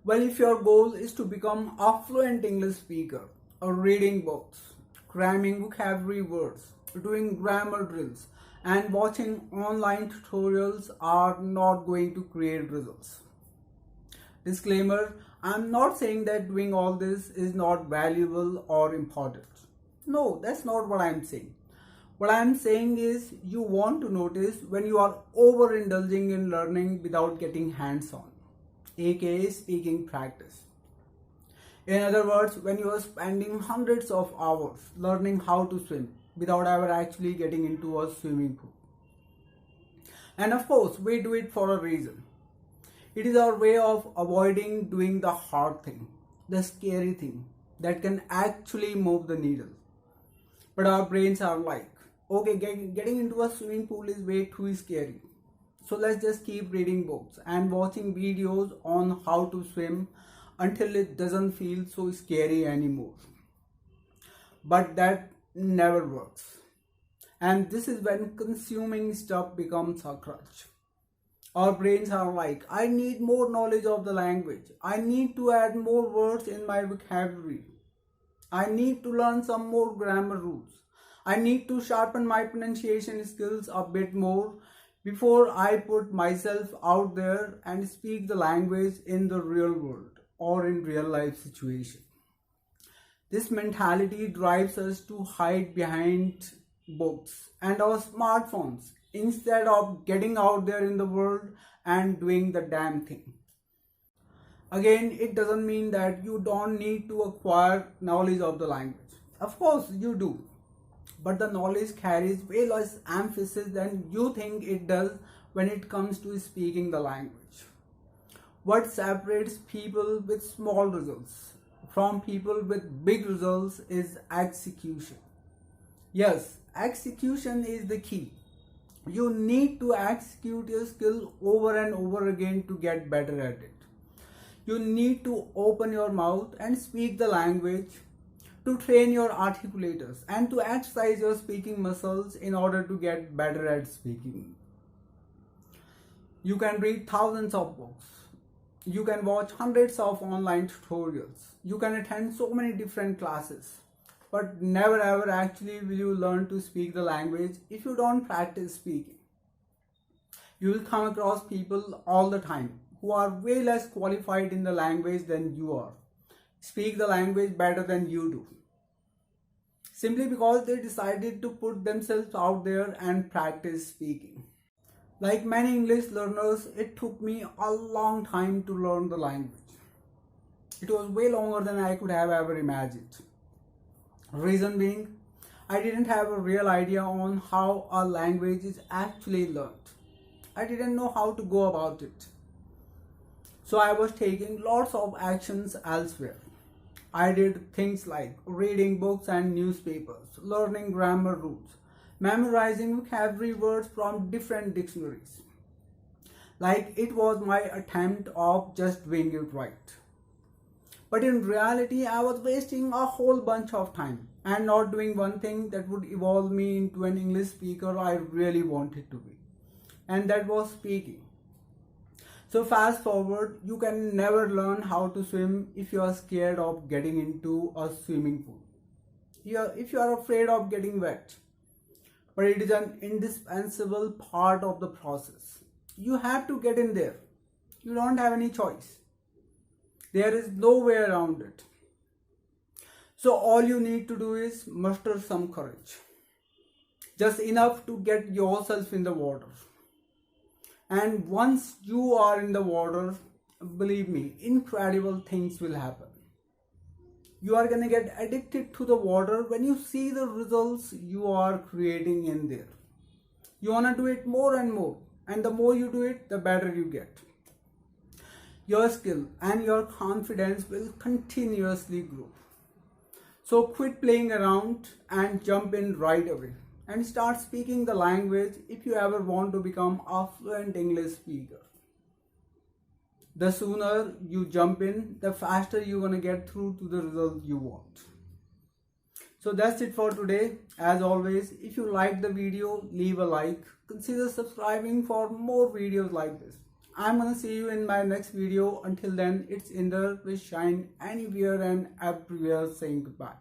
Well, if your goal is to become a fluent English speaker, or reading books, cramming vocabulary words, doing grammar drills, and watching online tutorials are not going to create results. Disclaimer, I'm not saying that doing all this is not valuable or important. No, that's not what I'm saying. What I'm saying is you want to notice when you are overindulging in learning without getting hands-on, aka speaking practice. In other words, when you are spending hundreds of hours learning how to swim without ever actually getting into a swimming pool. And of course, we do it for a reason. It is our way of avoiding doing the hard thing, the scary thing that can actually move the needle. But our brains are like, okay, getting into a swimming pool is way too scary. So let's just keep reading books and watching videos on how to swim until it doesn't feel so scary anymore. But that never works. And this is when consuming stuff becomes a crutch. Our brains are like, I need more knowledge of the language. I need to add more words in my vocabulary. I need to learn some more grammar rules. I need to sharpen my pronunciation skills a bit more before I put myself out there and speak the language in the real world or in real life situation. This mentality drives us to hide behind books and our smartphones instead of getting out there in the world and doing the damn thing. Again, it doesn't mean that you don't need to acquire knowledge of the language. Of course, you do. But the knowledge carries way less emphasis than you think it does when it comes to speaking the language. What separates people with small results from people with big results is execution. Yes, execution is the key. You need to execute your skill over and over again to get better at it. You need to open your mouth and speak the language, to train your articulators and to exercise your speaking muscles in order to get better at speaking. You can read thousands of books. You can watch hundreds of online tutorials. You can attend so many different classes. But never ever actually will you learn to speak the language if you don't practice speaking. You will come across people all the time who are way less qualified in the language than you are, speak the language better than you do, simply because they decided to put themselves out there and practice speaking. Like many English learners, it took me a long time to learn the language. It was way longer than I could have ever imagined. Reason being, I didn't have a real idea on how a language is actually learned. I didn't know how to go about it. So I was taking lots of actions elsewhere. I did things like reading books and newspapers, learning grammar rules, memorizing vocabulary words from different dictionaries. Like it was my attempt of just doing it right. But in reality, I was wasting a whole bunch of time and not doing one thing that would evolve me into an English speaker I really wanted to be. And that was speaking. So fast forward, you can never learn how to swim if you are scared of getting into a swimming pool. If you are afraid of getting wet. But it is an indispensable part of the process. You have to get in there. You don't have any choice. There is no way around it. So all you need to do is muster some courage. Just enough to get yourself in the water. And once you are in the water, believe me, incredible things will happen. You are going to get addicted to the water when you see the results you are creating in there. You want to do it more and more. And the more you do it, the better you get. Your skill and your confidence will continuously grow. So quit playing around and jump in right away. And start speaking the language if you ever want to become a fluent English speaker. The sooner you jump in, the faster you're going to get through to the result you want. So that's it for today. As always, if you liked the video, leave a like. Consider subscribing for more videos like this. I'm gonna see you in my next video. Until then, it's Inder with Shine anywhere and everywhere saying goodbye.